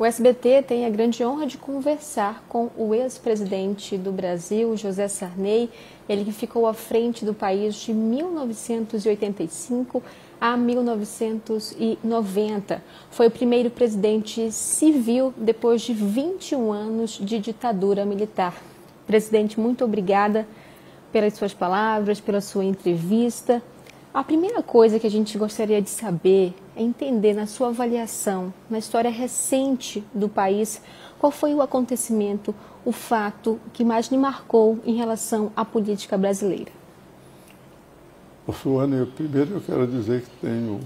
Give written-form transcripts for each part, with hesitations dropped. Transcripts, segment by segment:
O SBT tem a grande honra de conversar com o ex-presidente do Brasil, José Sarney, ele que ficou à frente do país de 1985 a 1990. Foi o primeiro presidente civil depois de 21 anos de ditadura militar. Presidente, muito obrigada pelas suas palavras, pela sua entrevista. A primeira coisa que a gente gostaria de saber é entender, na sua avaliação, na história recente do país, qual foi o acontecimento, o fato que mais lhe marcou em relação à política brasileira. Suane, primeiro eu quero dizer que tenho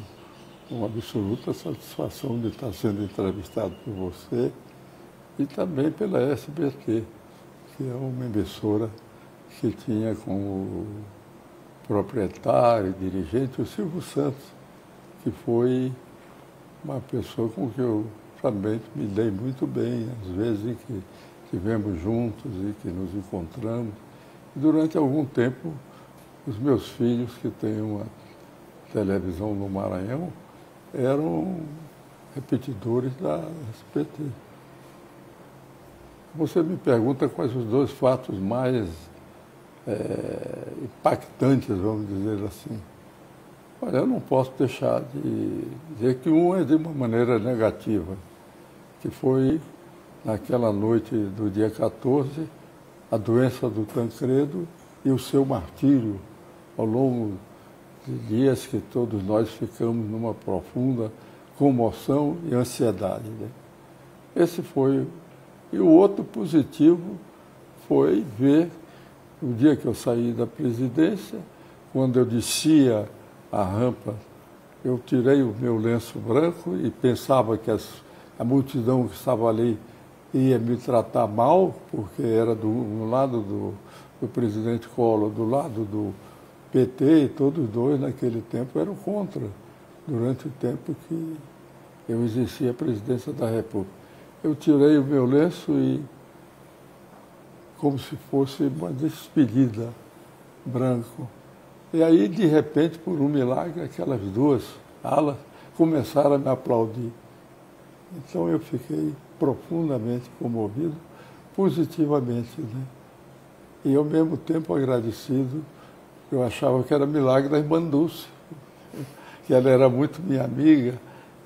uma absoluta satisfação de estar sendo entrevistado por você e também pela SBT, que é uma emissora que tinha como proprietário, dirigente, o Silvio Santos, que foi uma pessoa com que eu também me dei muito bem, às vezes em que estivemos juntos e que nos encontramos. E durante algum tempo, os meus filhos, que têm uma televisão no Maranhão, eram repetidores da SBT. Você me pergunta quais os dois fatos mais impactantes, vamos dizer assim. Olha, eu não posso deixar de dizer que um é de uma maneira negativa, que foi naquela noite do dia 14, a doença do Tancredo e o seu martírio ao longo de dias que todos nós ficamos numa profunda comoção e ansiedade, né? Esse foi. E o outro positivo foi ver o dia que eu saí da presidência, quando eu descia a rampa, eu tirei o meu lenço branco e pensava que a multidão que estava ali ia me tratar mal, porque era do lado do presidente Collor, do lado do PT, e todos dois naquele tempo eram contra, durante o tempo que eu exercia a presidência da República. Eu tirei o meu lenço e, como se fosse uma despedida, branco. E aí, de repente, por um milagre, aquelas duas alas começaram a me aplaudir. Então eu fiquei profundamente comovido, positivamente, né? E ao mesmo tempo agradecido. Eu achava que era milagre da irmã Dulce, que ela era muito minha amiga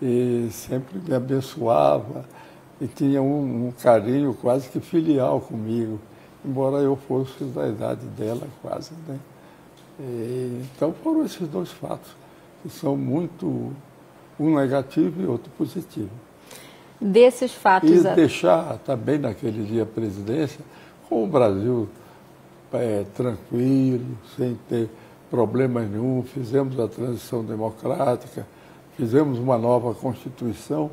e sempre me abençoava e tinha um carinho quase que filial comigo, embora eu fosse da idade dela quase, né? Então foram esses dois fatos, que são muito, um negativo e outro positivo. Desses fatos... E deixar também naquele dia a presidência com o Brasil tranquilo, sem ter problema nenhum, fizemos a transição democrática, fizemos uma nova Constituição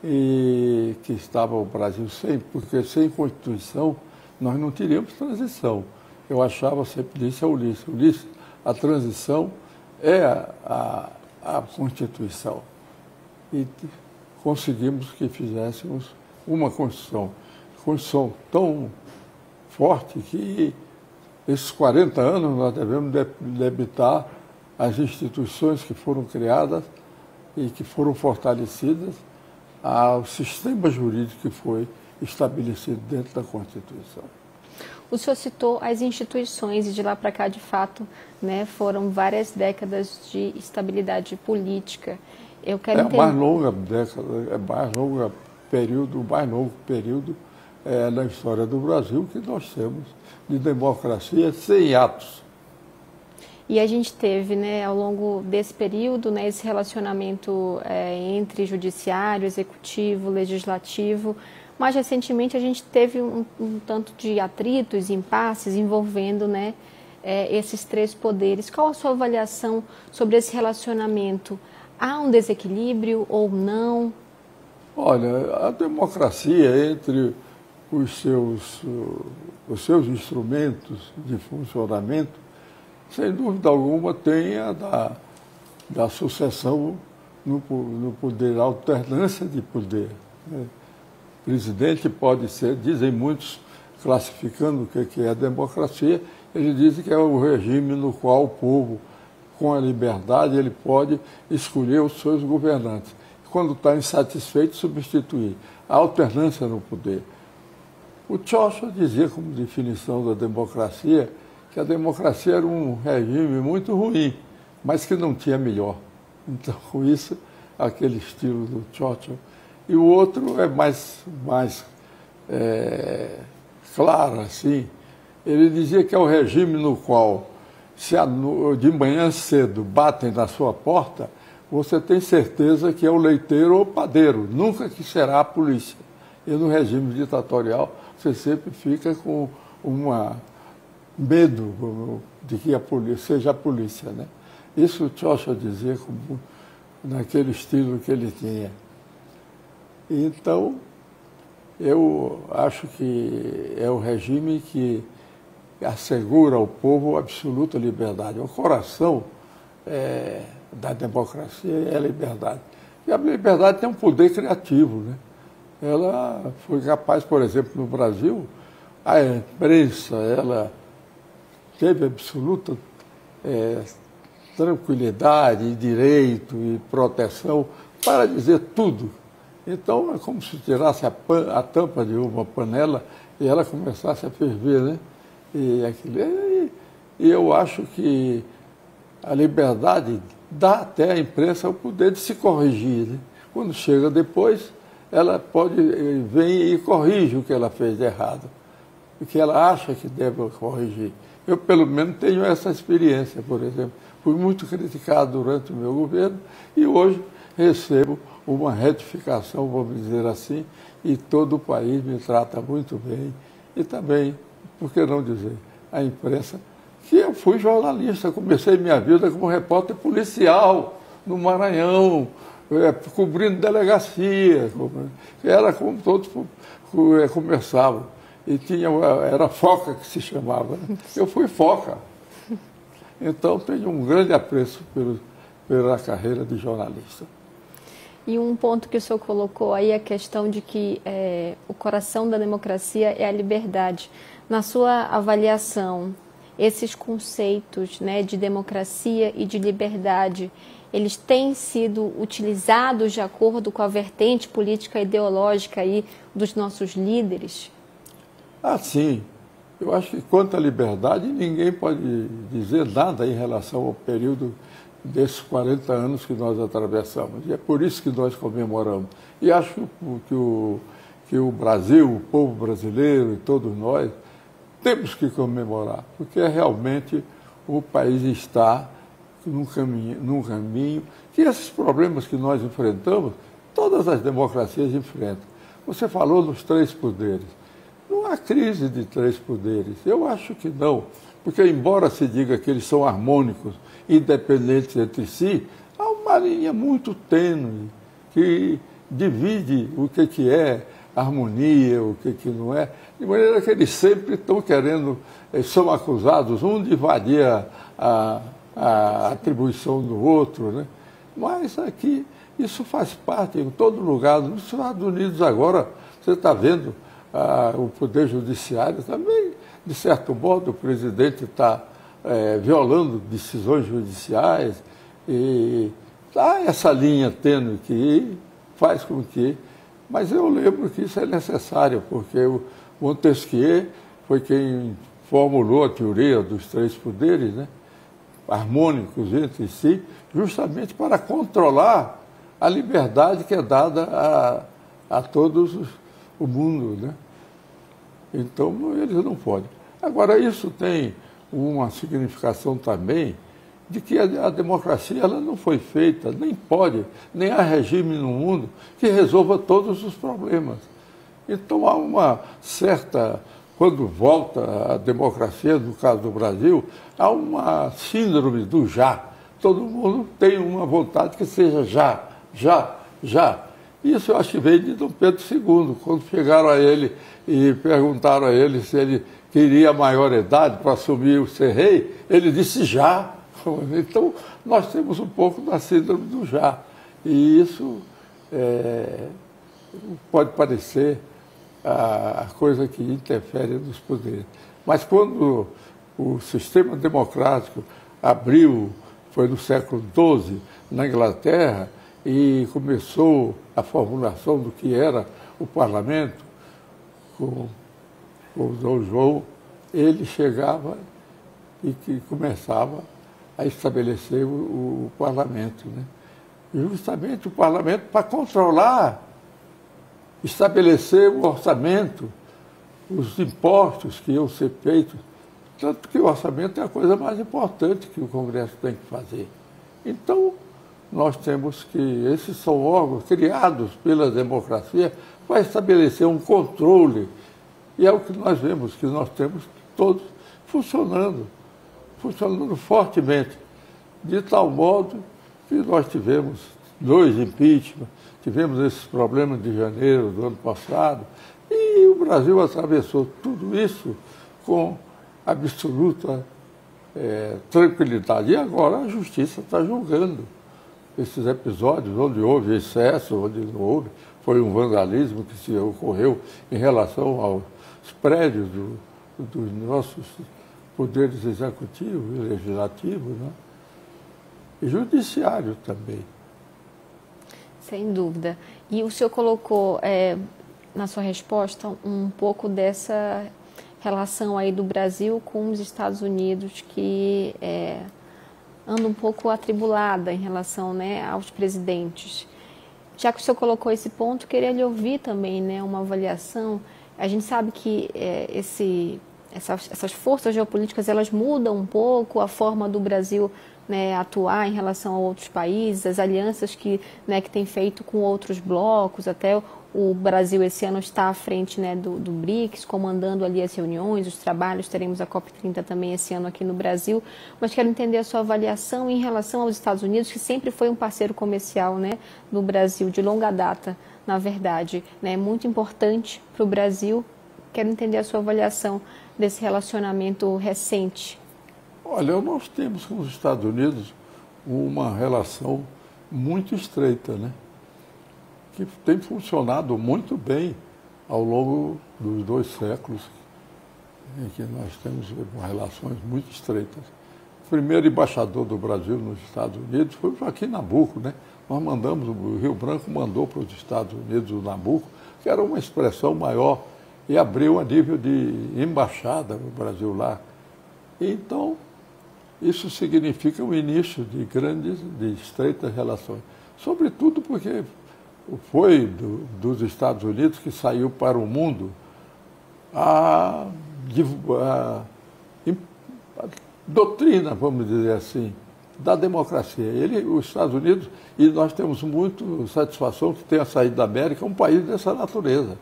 e que estava o Brasil sem, porque sem Constituição nós não teríamos transição. Eu achava, sempre disse a Ulisses, a transição é a Constituição. E conseguimos que fizéssemos uma Constituição tão forte que esses 40 anos nós devemos debitar às instituições que foram criadas e que foram fortalecidas, ao sistema jurídico que foi estabelecido dentro da Constituição. O senhor citou as instituições e de lá para cá, de fato, né, foram várias décadas de estabilidade política. Eu quero entender... mais longa década, mais longo período na história do Brasil que nós temos de democracia sem atos. E a gente teve, né, ao longo desse período, né, esse relacionamento entre judiciário, executivo, legislativo. Mais recentemente, a gente teve um tanto de atritos, impasses envolvendo, né, esses três poderes. Qual a sua avaliação sobre esse relacionamento? Há um desequilíbrio ou não? Olha, a democracia entre os seus instrumentos de funcionamento, sem dúvida alguma, tem a da sucessão no poder, a alternância de poder, né? O presidente pode ser, dizem muitos, classificando o que é a democracia, eles dizem que é o regime no qual o povo, com a liberdade, ele pode escolher os seus governantes. quando está insatisfeito, substituir. A alternância no poder. O Churchill dizia, como definição da democracia, que a democracia era um regime muito ruim, mas que não tinha melhor. Então, com isso, aquele estilo do Churchill. E o outro é mais claro, assim. Ele dizia que é o regime no qual, se de manhã cedo batem na sua porta, você tem certeza que é o leiteiro ou o padeiro, nunca que será a polícia. E no regime ditatorial, você sempre fica com medo de que a polícia seja a polícia, né? Isso o Churchill dizia naquele estilo que ele tinha. Então, eu acho que é o regime que assegura ao povo absoluta liberdade. O coração da democracia é a liberdade. E a liberdade tem um poder criativo, né? Ela foi capaz, por exemplo, no Brasil, a imprensa, ela teve absoluta tranquilidade, direito e proteção para dizer tudo. Então, é como se tirasse a tampa de uma panela e ela começasse a ferver, né? E eu acho que a liberdade dá até à imprensa o poder de se corrigir, né? Quando chega depois, ela vem e corrige o que ela fez de errado, o que ela acha que deve corrigir. Eu, pelo menos, tenho essa experiência, por exemplo. Fui muito criticado durante o meu governo e hoje recebo uma retificação, vamos dizer assim, e todo o país me trata muito bem. E também, por que não dizer, a imprensa, que eu fui jornalista, comecei minha vida como repórter policial no Maranhão, cobrindo delegacia, era como todos começavam. E era Foca que se chamava, né? Eu fui Foca. Então, tenho um grande apreço pela carreira de jornalista. E um ponto que o senhor colocou aí, a questão de que o coração da democracia é a liberdade. Na sua avaliação, esses conceitos, né, de democracia e de liberdade, eles têm sido utilizados de acordo com a vertente política e ideológica aí dos nossos líderes? Ah, sim. Eu acho que quanto à liberdade, ninguém pode dizer nada em relação ao período desses 40 anos que nós atravessamos. E é por isso que nós comemoramos. E acho que o Brasil, o povo brasileiro e todos nós, temos que comemorar, porque realmente o país está num caminho que esses problemas que nós enfrentamos, todas as democracias enfrentam. Você falou dos 3 poderes. Não há crise de 3 poderes. Eu acho que não. Porque, embora se diga que eles são harmônicos, independentes entre si, há uma linha muito tênue que divide o que é harmonia, o que não é, de maneira que eles sempre estão querendo, são acusados, um de invadir a atribuição do outro, né? Mas aqui isso faz parte, em todo lugar. Nos Estados Unidos agora, você está vendo o Poder Judiciário também, de certo modo, o presidente está violando decisões judiciais e há essa linha tênue que faz com que... Mas eu lembro que isso é necessário, porque o Montesquieu foi quem formulou a teoria dos 3 poderes, né, harmônicos entre si, justamente para controlar a liberdade que é dada a todos o mundo, né? Então, eles não podem. Agora, isso tem uma significação também de que a democracia ela não foi feita, nem pode, nem há regime no mundo que resolva todos os problemas. Então, há uma certa... Quando volta a democracia, no caso do Brasil, há uma síndrome do já. Todo mundo tem uma vontade que seja já, já, já. Isso eu acho que veio de Dom Pedro II, quando chegaram a ele e perguntaram a ele se ele queria a maioridade para assumir o ser rei, ele disse já. Então, nós temos um pouco da síndrome do já. E isso pode parecer a coisa que interfere nos poderes. Mas quando o sistema democrático abriu, foi no século XII, na Inglaterra, e começou a formulação do que era o parlamento, com o Dom João, ele chegava e que começava a estabelecer o parlamento, né? Justamente o parlamento para controlar, estabelecer o orçamento, os impostos que iam ser feitos, tanto que o orçamento é a coisa mais importante que o Congresso tem que fazer. Então, nós temos que, esses são órgãos criados pela democracia para estabelecer um controle, e é o que nós vemos, que nós temos todos funcionando fortemente, de tal modo que nós tivemos 2 impeachment, tivemos esses problemas de janeiro do ano passado, e o Brasil atravessou tudo isso com absoluta tranquilidade. E agora a justiça está julgando esses episódios onde houve excesso, onde não houve. Foi um vandalismo que se ocorreu em relação aos prédios dos nossos poderes executivo e legislativo, né? E judiciário também. Sem dúvida. E o senhor colocou na sua resposta um pouco dessa relação aí do Brasil com os Estados Unidos, que anda um pouco atribulada em relação, né, aos presidentes. Já que o senhor colocou esse ponto, queria lhe ouvir também, né, uma avaliação. A gente sabe que essas forças geopolíticas, elas mudam um pouco a forma do Brasil, né, atuar em relação a outros países, as alianças que tem feito com outros blocos. Até o Brasil esse ano está à frente, né, do BRICS, comandando ali as reuniões, os trabalhos. Teremos a COP30 também esse ano aqui no Brasil. Mas quero entender a sua avaliação em relação aos Estados Unidos, que sempre foi um parceiro comercial, né, do Brasil, de longa data, na verdade, né, muito importante para o Brasil. Quero entender a sua avaliação desse relacionamento recente. Olha, nós temos com os Estados Unidos uma relação muito estreita, né? Que tem funcionado muito bem ao longo dos 2 séculos em que nós temos relações muito estreitas. O primeiro embaixador do Brasil nos Estados Unidos foi o Joaquim Nabuco, né? Nós mandamos, o Rio Branco mandou para os Estados Unidos o Nabuco, que era uma expressão maior, e abriu a nível de embaixada o Brasil lá. Então, isso significa o início de estreitas relações. Sobretudo porque foi dos Estados Unidos que saiu para o mundo a doutrina, vamos dizer assim, da democracia. Os Estados Unidos, e nós temos muito satisfação que tenha saído da América um país dessa natureza.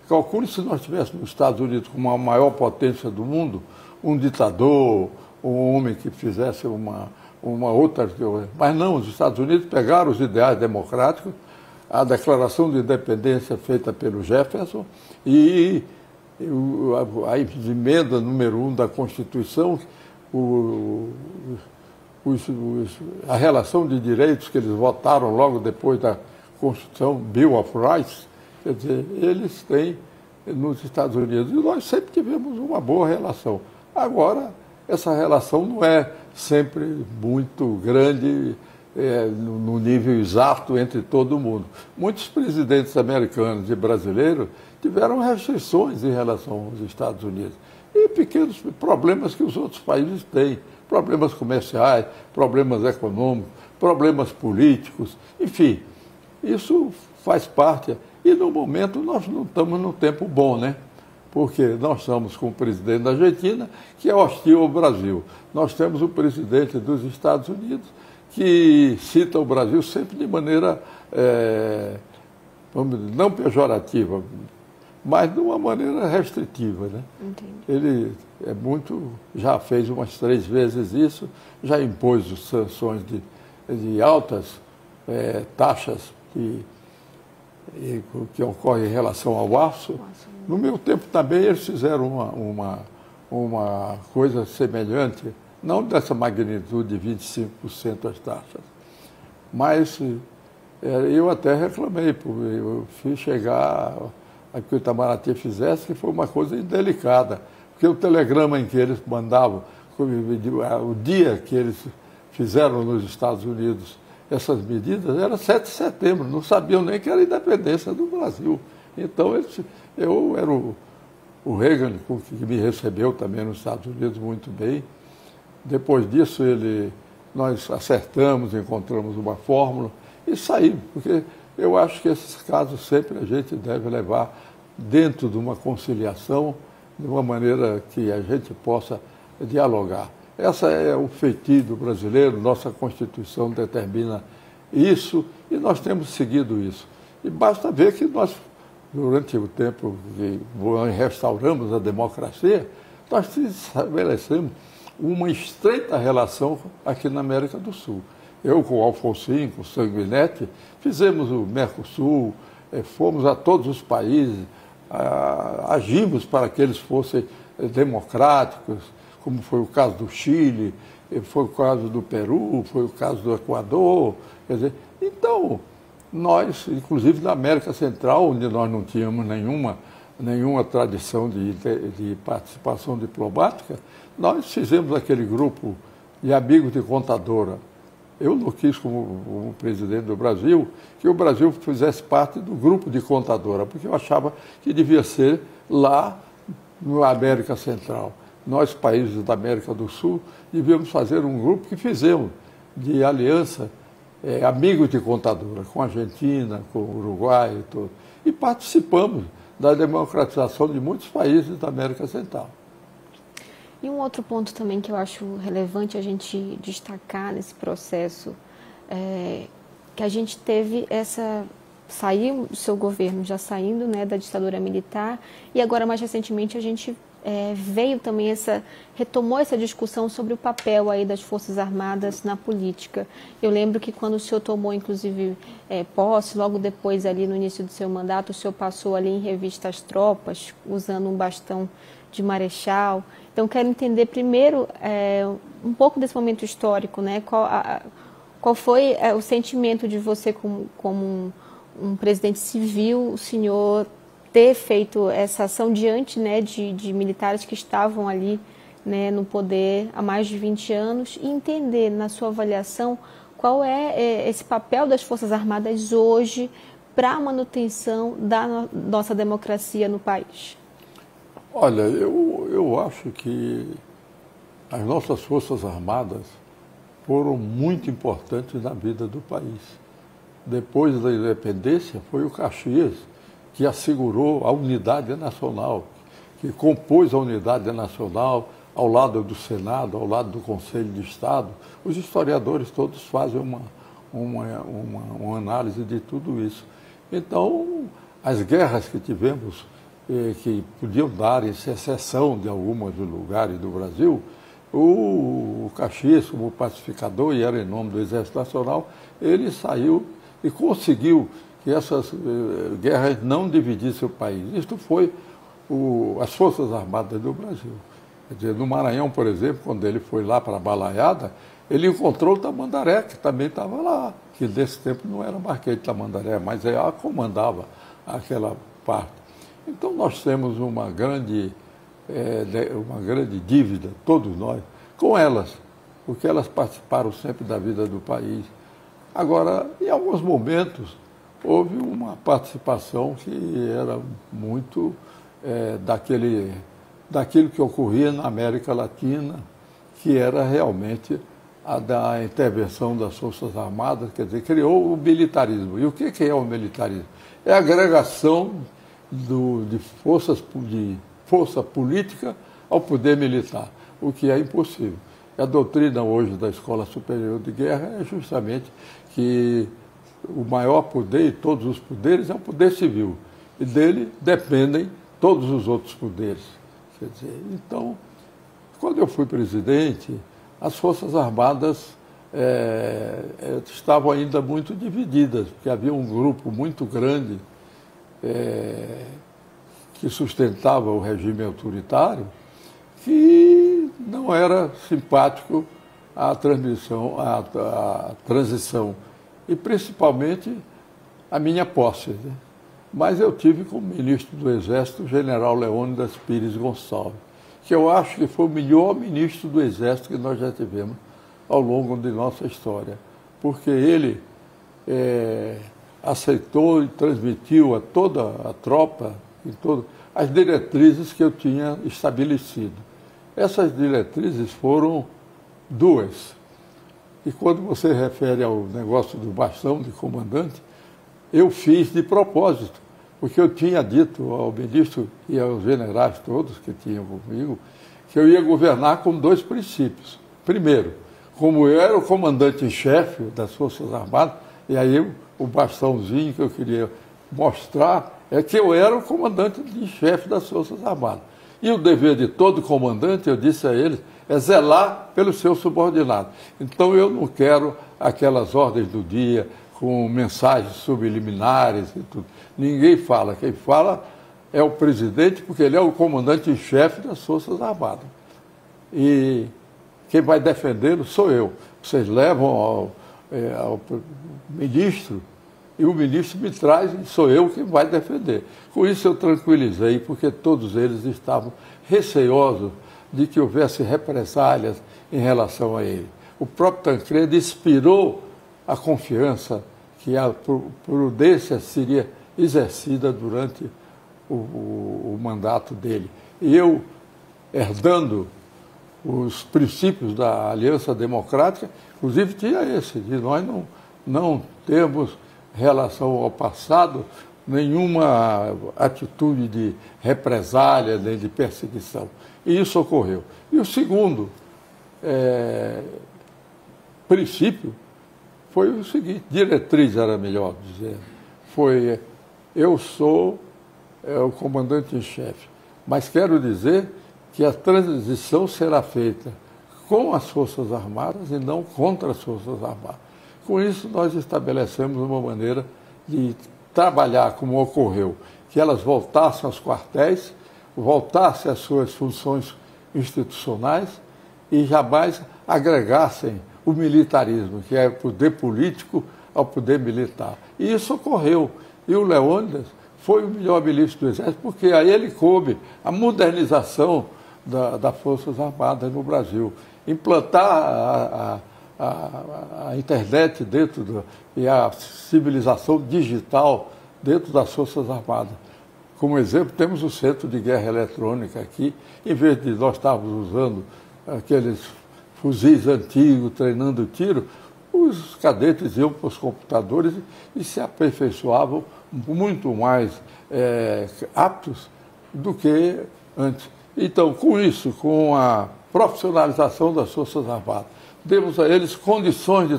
Calcule se nós tivéssemos os Estados Unidos como a maior potência do mundo, um ditador, um homem que fizesse uma outra... Mas não, os Estados Unidos pegaram os ideais democráticos, a declaração de independência feita pelo Jefferson e a emenda número 1 da Constituição, a relação de direitos que eles votaram logo depois da Constituição, Bill of Rights. Quer dizer, eles têm nos Estados Unidos, e nós sempre tivemos uma boa relação. Agora, essa relação não é sempre muito grande no nível exato entre todo mundo. Muitos presidentes americanos e brasileiros tiveram restrições em relação aos Estados Unidos. E pequenos problemas que os outros países têm. Problemas comerciais, problemas econômicos, problemas políticos, enfim. Isso faz parte. E no momento nós não estamos num tempo bom, né? Porque nós estamos com o presidente da Argentina, que é hostil ao Brasil. Nós temos o presidente dos Estados Unidos, que cita o Brasil sempre de maneira, não pejorativa, mas de uma maneira restritiva, né? Entendi. Ele já fez umas 3 vezes isso, já impôs sanções de altas taxas que ocorrem em relação ao aço. No meu tempo também eles fizeram uma coisa semelhante, não dessa magnitude de 25% as taxas, mas eu até reclamei, eu fiz chegar a que o Itamaraty fizesse, que foi uma coisa indelicada, porque o telegrama em que eles mandavam, o dia que eles fizeram nos Estados Unidos essas medidas, era 7 de setembro, não sabiam nem que era a independência do Brasil. Então, eu era o Reagan, que me recebeu também nos Estados Unidos muito bem. Depois disso, nós acertamos, encontramos uma fórmula e saímos, porque eu acho que esses casos sempre a gente deve levar dentro de uma conciliação, de uma maneira que a gente possa dialogar. Essa é o feitio do brasileiro, nossa Constituição determina isso e nós temos seguido isso. E basta ver que nós, durante o tempo que restauramos a democracia, nós estabelecemos uma estreita relação aqui na América do Sul. Eu com o Alfonsinho, com o Sanguinetti, fizemos o Mercosul, fomos a todos os países, agimos para que eles fossem democráticos, como foi o caso do Chile, foi o caso do Peru, foi o caso do Equador. Quer dizer, então, nós, inclusive na América Central, onde nós não tínhamos nenhuma tradição de participação diplomática, nós fizemos aquele grupo de amigos de contadora. Eu não quis, como presidente do Brasil, que o Brasil fizesse parte do grupo de contadora, porque eu achava que devia ser lá na América Central. Nós, países da América do Sul, devíamos fazer um grupo que fizemos de aliança, amigos de contadora, com a Argentina, com o Uruguai e tudo. E participamos da democratização de muitos países da América Central. E um outro ponto também que eu acho relevante a gente destacar nesse processo que a gente teve saiu do seu governo já saindo, né, da ditadura militar, e agora mais recentemente a gente veio também retomou essa discussão sobre o papel aí das Forças Armadas na política. Eu lembro que quando o senhor tomou, inclusive, posse, logo depois ali no início do seu mandato, o senhor passou ali em revista as tropas, usando um bastão de marechal. Então, quero entender primeiro um pouco desse momento histórico, né? Qual foi o sentimento de você como um presidente civil, o senhor ter feito essa ação diante, né, de militares que estavam ali, né, no poder há mais de 20 anos, e entender, na sua avaliação, qual é esse papel das Forças Armadas hoje para a manutenção da nossa democracia no país? Olha, eu acho que as nossas Forças Armadas foram muito importantes na vida do país. Depois da independência, foi o Caxias que assegurou a unidade nacional, que compôs a unidade nacional ao lado do Senado, ao lado do Conselho de Estado. Os historiadores todos fazem uma análise de tudo isso. Então, as guerras que tivemos, que podiam dar exceção de alguns lugares do Brasil, o Caxias, como pacificador, e era em nome do Exército Nacional, ele saiu e conseguiu que essas guerras não dividissem o país. Isto foi as Forças Armadas do Brasil. Quer dizer, no Maranhão, por exemplo, quando ele foi lá para a Balaiada, ele encontrou o Tamandaré, que também estava lá, que nesse tempo não era Marquês de Tamandaré, mas ela comandava aquela parte. Então nós temos uma grande dívida, todos nós, com elas, porque elas participaram sempre da vida do país. Agora, em alguns momentos, houve uma participação que era muito daquilo que ocorria na América Latina, que era realmente a da intervenção das Forças Armadas, quer dizer, criou o militarismo. E o que é o militarismo? É a agregação de força política ao poder militar, o que é impossível. A doutrina hoje da Escola Superior de Guerra é justamente que o maior poder e todos os poderes é o poder civil, e dele dependem todos os outros poderes. Quer dizer, então, quando eu fui presidente, as Forças Armadas estavam ainda muito divididas, porque havia um grupo muito grande que sustentava o regime autoritário, que não era simpático à transição, e principalmente a minha posse, né? Mas eu tive como ministro do Exército o general Leônidas Pires Gonçalves, que eu acho que foi o melhor ministro do Exército que nós já tivemos ao longo de nossa história. porque ele aceitou e transmitiu a toda a tropa e as diretrizes que eu tinha estabelecido. Essas diretrizes foram duas. E quando você refere ao negócio do bastão de comandante, eu fiz de propósito, porque eu tinha dito ao ministro e aos generais todos que tinham comigo que eu ia governar com dois princípios. Primeiro, como eu era o comandante em chefe das Forças Armadas, e aí o bastãozinho que eu queria mostrar é que eu era o comandante em chefe das Forças Armadas. E o dever de todo comandante, eu disse a eles, é zelar pelo seu subordinado. Então eu não quero aquelas ordens do dia com mensagens subliminares e tudo. Ninguém fala. Quem fala é o presidente, porque ele é o comandante em chefe das Forças Armadas. E quem vai defendê-lo sou eu. Vocês levam ao ministro e o ministro me traz e sou eu quem vai defender. Com isso eu tranquilizei, porque todos eles estavam receosos de que houvesse represálias em relação a ele. O próprio Tancredi inspirou a confiança que a prudência seria exercida durante o mandato dele. E eu, herdando os princípios da Aliança Democrática, inclusive tinha esse, de nós não temos relação ao passado nenhuma atitude de represália, nem de perseguição. E isso ocorreu. E o segundo princípio foi o seguinte, diretriz era melhor dizer, foi eu sou o comandante em chefe, mas quero dizer que a transição será feita com as Forças Armadas e não contra as Forças Armadas. Com isso, nós estabelecemos uma maneira de trabalhar como ocorreu, que elas voltassem aos quartéis, voltassem às suas funções institucionais e jamais agregassem o militarismo, que é o poder político ao poder militar. E isso ocorreu. E o Leônidas foi o melhor ministro do Exército, porque a ele coube a modernização das Forças Armadas no Brasil. Implantar a internet e a civilização digital dentro das Forças Armadas. Como exemplo, temos o Centro de Guerra Eletrônica aqui, em vez de nós estarmos usando aqueles fuzis antigos, treinando tiro, os cadetes iam para os computadores e se aperfeiçoavam muito mais aptos do que antes. Então, com isso, com a profissionalização das Forças Armadas, demos a eles condições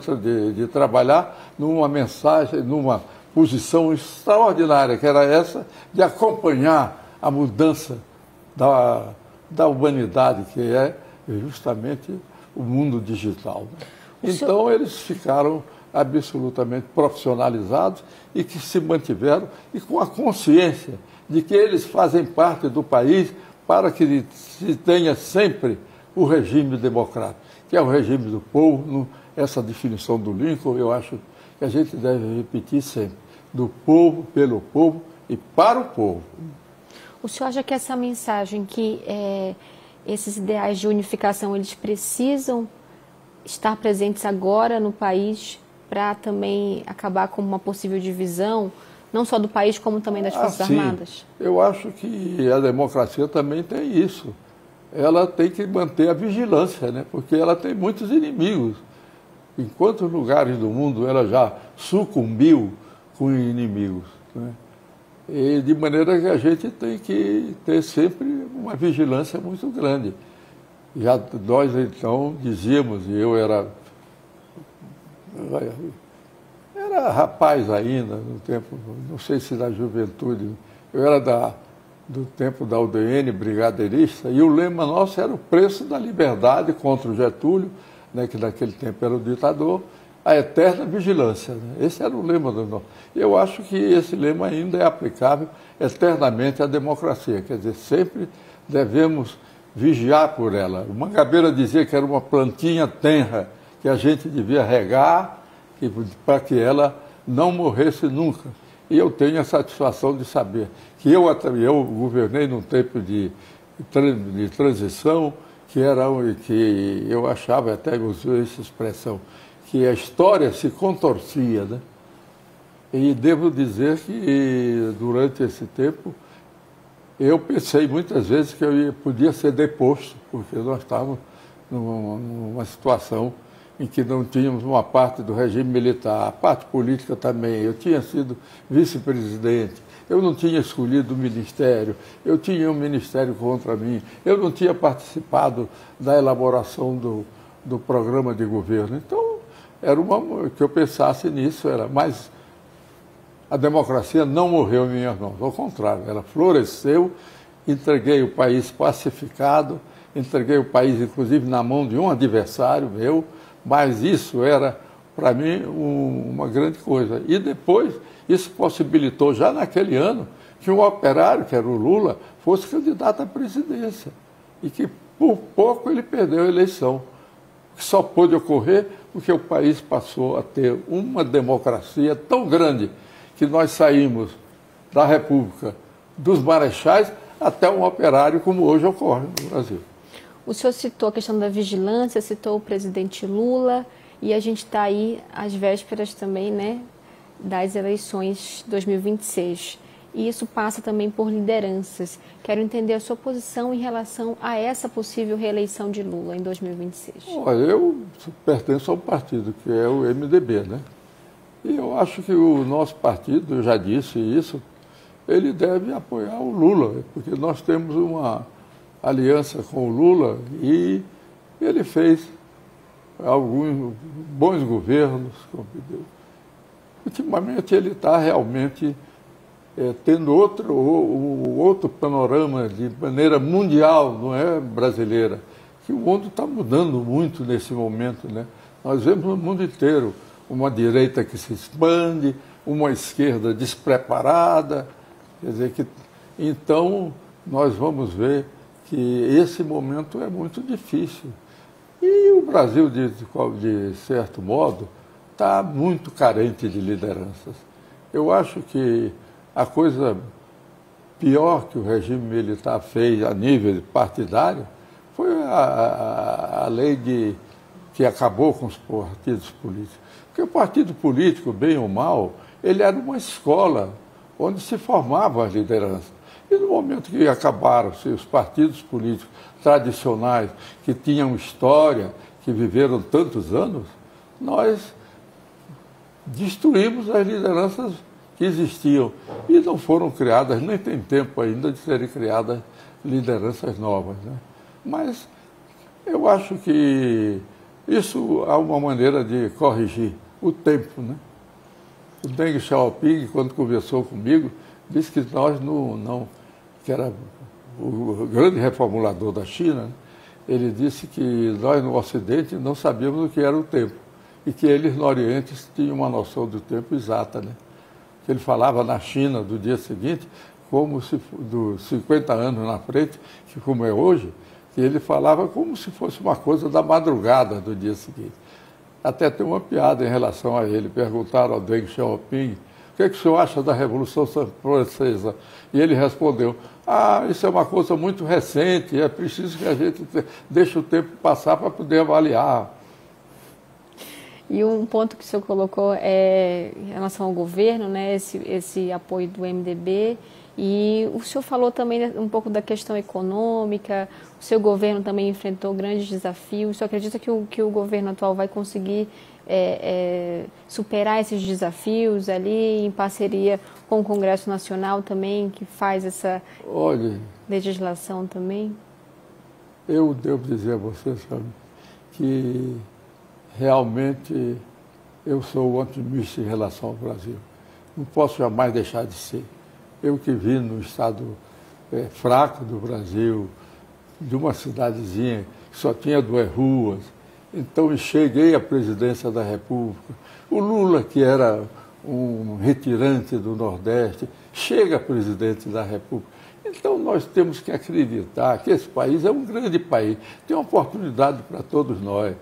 de trabalhar numa mensagem, numa posição extraordinária, que era essa de acompanhar a mudança da humanidade, que é justamente o mundo digital. Então, eles ficaram absolutamente profissionalizados e que se mantiveram e com a consciência de que eles fazem parte do país para que se tenha sempre o regime democrático, que é o regime do povo. Essa definição do Lincoln, eu acho que a gente deve repetir sempre, do povo, pelo povo e para o povo. O senhor acha que essa mensagem, que esses ideais de unificação, eles precisam estar presentes agora no país para também acabar com uma possível divisão, não só do país, como também das Forças Armadas? Eu acho que a democracia também tem isso. Ela tem que manter a vigilância, né? Porque ela tem muitos inimigos. Em quantos lugares do mundo ela já sucumbiu com inimigos, né? E de maneira que a gente tem que ter sempre uma vigilância muito grande. Já nós, então, dizíamos, e eu era rapaz ainda, no tempo, não sei se da juventude, eu era do tempo da UDN, brigadeirista, e o lema nosso era o preço da liberdade contra o Getúlio, né, que naquele tempo era o ditador, a eterna vigilância. Né? Esse era o lema do nosso. Eu acho que esse lema ainda é aplicável eternamente à democracia, quer dizer, sempre devemos vigiar por ela. O Mangabeira dizia que era uma plantinha tenra, que a gente devia regar para que ela não morresse nunca. E eu tenho a satisfação de saber que eu governei num tempo de transição, que eu achava, até usei essa expressão, que a história se contorcia, né? E devo dizer que durante esse tempo eu pensei muitas vezes que podia ser deposto, porque nós estávamos numa situação em que não tínhamos uma parte do regime militar, a parte política também. Eu tinha sido vice-presidente, eu não tinha escolhido o ministério, eu tinha um ministério contra mim, eu não tinha participado da elaboração do programa de governo. Então, que eu pensasse nisso, mas a democracia não morreu em minhas mãos, ao contrário, ela floresceu, entreguei o país pacificado, entreguei o país, inclusive, na mão de um adversário meu, mas isso era, para mim, uma grande coisa. E depois, isso possibilitou, já naquele ano, que um operário, que era o Lula, fosse candidato à presidência. E que, por pouco, ele perdeu a eleição. Que só pôde ocorrer porque o país passou a ter uma democracia tão grande que nós saímos da República dos marechais até um operário, como hoje ocorre no Brasil. O senhor citou a questão da vigilância, citou o presidente Lula, e a gente está aí às vésperas também, né, das eleições 2026. E isso passa também por lideranças. Quero entender a sua posição em relação a essa possível reeleição de Lula em 2026. Olha, eu pertenço a um partido que é o MDB, né? E eu acho que o nosso partido, eu já disse isso, ele deve apoiar o Lula, porque nós temos uma aliança com o Lula e ele fez alguns bons governos. Ultimamente ele está realmente tendo outro panorama de maneira mundial, não é brasileira, que o mundo está mudando muito nesse momento, né? Nós vemos no mundo inteiro uma direita que se expande, uma esquerda despreparada, quer dizer que então nós vamos ver que esse momento é muito difícil. E o Brasil, de certo modo, está muito carente de lideranças. Eu acho que a coisa pior que o regime militar fez a nível partidário foi a lei que acabou com os partidos políticos. Porque o partido político, bem ou mal, ele era uma escola onde se formavam as lideranças. E no momento que acabaram-se os partidos políticos tradicionais, que tinham história, que viveram tantos anos, nós destruímos as lideranças que existiam. E não foram criadas, nem tem tempo ainda de serem criadas lideranças novas, né? Mas eu acho que isso há uma maneira de corrigir o tempo, né? O Deng Xiaoping, quando conversou comigo, disse que nós que era o grande reformulador da China, né? Ele disse que nós no Ocidente não sabíamos o que era o tempo e que eles no Oriente tinham uma noção do tempo exata, né? Que ele falava na China do dia seguinte, como se dos 50 anos na frente, que como é hoje, que ele falava como se fosse uma coisa da madrugada do dia seguinte. Até tem uma piada em relação a ele. Perguntaram ao Deng Xiaoping, o que o senhor acha da Revolução Francesa? E ele respondeu, isso é uma coisa muito recente, é preciso que a gente deixe o tempo passar para poder avaliar. E um ponto que o senhor colocou é em relação ao governo, né, esse apoio do MDB, e o senhor falou também um pouco da questão econômica, o seu governo também enfrentou grandes desafios. O senhor acredita que o governo atual vai conseguir superar esses desafios ali em parceria com o Congresso Nacional também, que faz essa legislação também? Eu devo dizer a você, sabe, que realmente eu sou otimista em relação ao Brasil. Não posso jamais deixar de ser. Eu que vim no estado fraco do Brasil, de uma cidadezinha que só tinha 2 ruas, então cheguei à presidência da República. O Lula, que era um retirante do Nordeste, chega a presidente da República. Então nós temos que acreditar que esse país é um grande país, tem uma oportunidade para todos nós.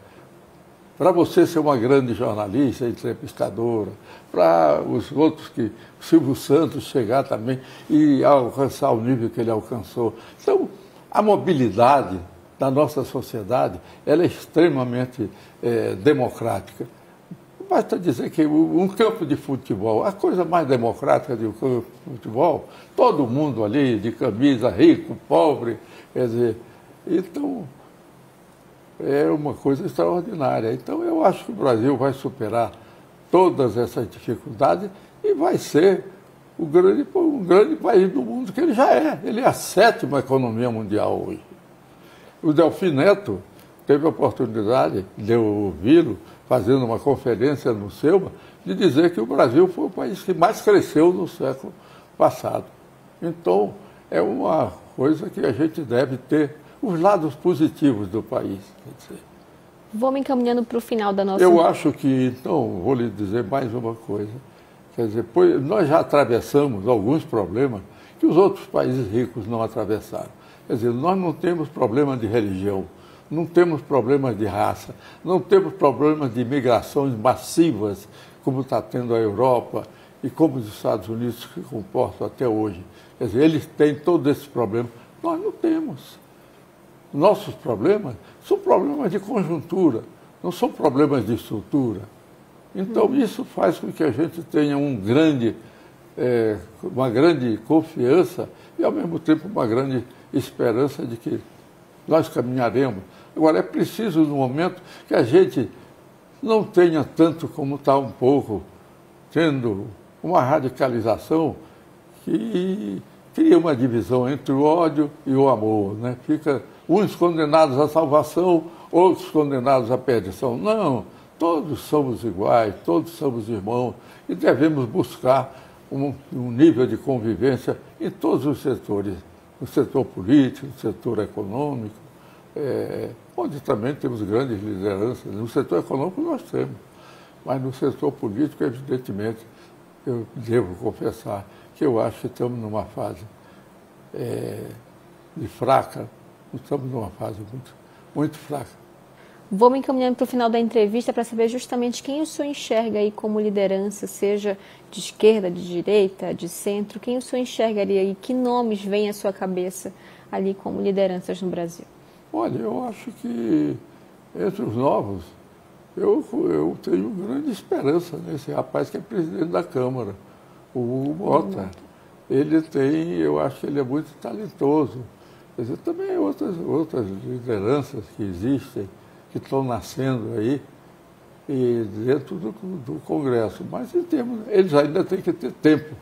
Para você ser uma grande jornalista, entrevistadora, para os outros o Silvio Santos chegar também e alcançar o nível que ele alcançou. Então, a mobilidade da nossa sociedade, ela é extremamente democrática. basta dizer que um campo de futebol, a coisa mais democrática de um campo de futebol, todo mundo ali de camisa, rico, pobre, quer dizer, então é uma coisa extraordinária. Então eu acho que o Brasil vai superar todas essas dificuldades e vai ser um grande país do mundo, que ele já é. Ele é a 7ª economia mundial hoje. O Delfim Neto teve a oportunidade de eu ouvi-lo fazendo uma conferência no SELMA, de dizer que o Brasil foi o país que mais cresceu no século passado. Então, é uma coisa que a gente deve ter os lados positivos do país. Quer dizer, vou me encaminhando para o final da nossa... Eu acho que, então, vou lhe dizer mais uma coisa. Quer dizer, pois nós já atravessamos alguns problemas que os outros países ricos não atravessaram. Quer dizer, nós não temos problema de religião, não temos problemas de raça, não temos problemas de migrações massivas, como está tendo a Europa e como os Estados Unidos se comportam até hoje. Quer dizer, eles têm todos esses problemas, nós não temos. Nossos problemas são problemas de conjuntura, não são problemas de estrutura. Então, isso faz com que a gente tenha uma grande confiança e, ao mesmo tempo, uma grande esperança de que nós caminharemos. Agora, é preciso, no momento, que a gente não tenha tanto como está um pouco, tendo uma radicalização que cria uma divisão entre o ódio e o amor, né? Fica uns condenados à salvação, outros condenados à perdição. Não, todos somos iguais, todos somos irmãos e devemos buscar um nível de convivência em todos os setores, no setor político, no setor econômico, onde também temos grandes lideranças. No setor econômico nós temos, mas no setor político, evidentemente, eu devo confessar que eu acho que estamos numa fase de fraca, estamos numa fase muito, muito fraca. Vou me encaminhando para o final da entrevista para saber justamente quem o senhor enxerga aí como liderança, seja de esquerda, de direita, de centro, quem o senhor enxergaria aí, que nomes vêm à sua cabeça ali como lideranças no Brasil? Olha, eu acho que entre os novos, eu tenho grande esperança nesse rapaz que é presidente da Câmara, o Hugo Mota. Ele tem, eu acho que ele é muito talentoso. Quer dizer, também outras lideranças que existem, que estão nascendo aí, e dentro do Congresso. Mas eles ainda têm que ter tempo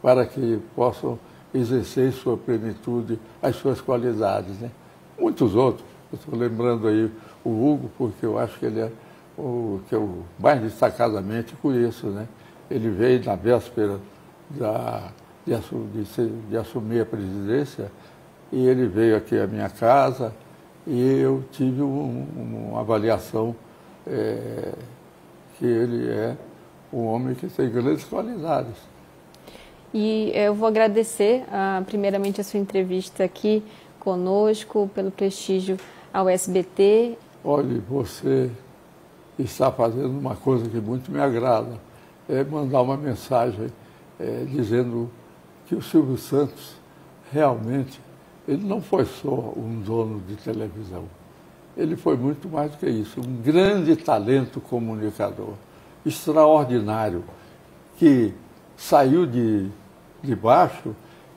para que possam exercer em sua plenitude as suas qualidades, né? Muitos outros, eu estou lembrando aí o Hugo, porque eu acho que ele é o que eu mais destacadamente conheço, né? Ele veio na véspera de assumir a presidência, e ele veio aqui à minha casa, e eu tive uma avaliação que ele é um homem que tem grandes qualidades. E eu vou agradecer, primeiramente, a sua entrevista aqui conosco, pelo prestígio ao SBT. Olha, você está fazendo uma coisa que muito me agrada, é mandar uma mensagem dizendo que o Silvio Santos realmente, ele não foi só um dono de televisão, ele foi muito mais do que isso, um grande talento comunicador, extraordinário, que saiu de baixo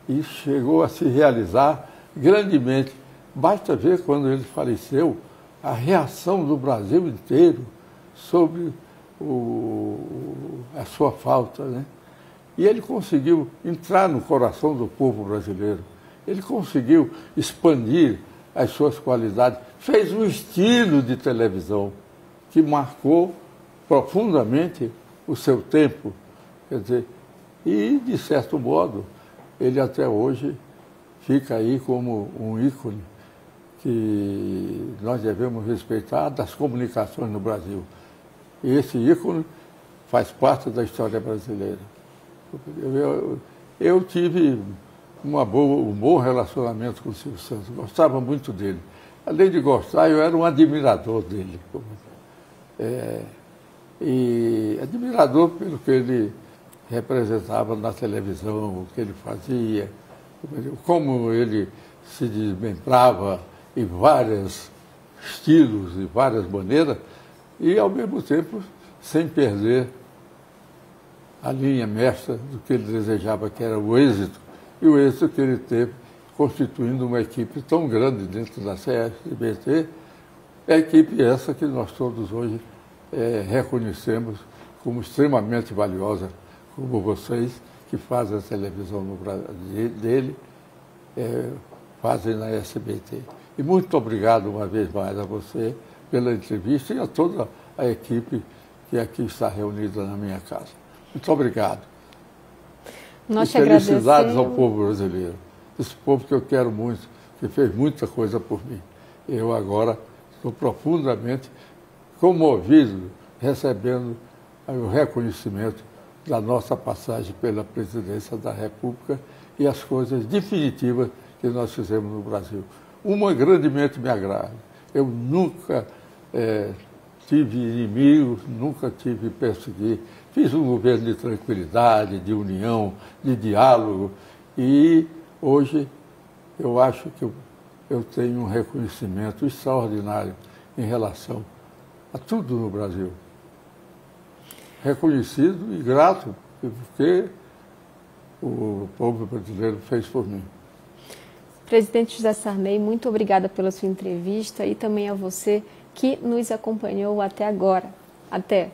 e chegou a se realizar grandemente. Basta ver quando ele faleceu, a reação do Brasil inteiro sobre a sua falta, né? E ele conseguiu entrar no coração do povo brasileiro. Ele conseguiu expandir as suas qualidades, fez um estilo de televisão que marcou profundamente o seu tempo. Quer dizer, e, de certo modo, ele até hoje fica aí como um ícone que nós devemos respeitar das comunicações no Brasil. E esse ícone faz parte da história brasileira. Eu tive um bom relacionamento com o Silvio Santos, gostava muito dele. Além de gostar, eu era um admirador dele. E admirador pelo que ele representava na televisão, o que ele fazia, como ele se desmembrava em vários estilos e várias maneiras, e ao mesmo tempo sem perder a linha mestra do que ele desejava, que era o êxito, e o êxito que ele teve constituindo uma equipe tão grande dentro da CSBT, é a equipe essa que nós todos hoje reconhecemos como extremamente valiosa, como vocês que fazem a televisão no Brasil dele, fazem na SBT. E muito obrigado uma vez mais a você pela entrevista e a toda a equipe que aqui está reunida na minha casa. Muito obrigado. Nós e felicidades ao povo brasileiro. Esse povo que eu quero muito, que fez muita coisa por mim. Eu agora estou profundamente comovido, recebendo o reconhecimento da nossa passagem pela presidência da República e as coisas definitivas que nós fizemos no Brasil. Uma grandemente me agrada. Eu nunca tive inimigos, nunca tive perseguir. Fiz um governo de tranquilidade, de união, de diálogo e hoje eu acho que eu tenho um reconhecimento extraordinário em relação a tudo no Brasil. Reconhecido e grato porque o povo brasileiro fez por mim. Presidente José Sarney, muito obrigada pela sua entrevista e também a você que nos acompanhou até agora. Até!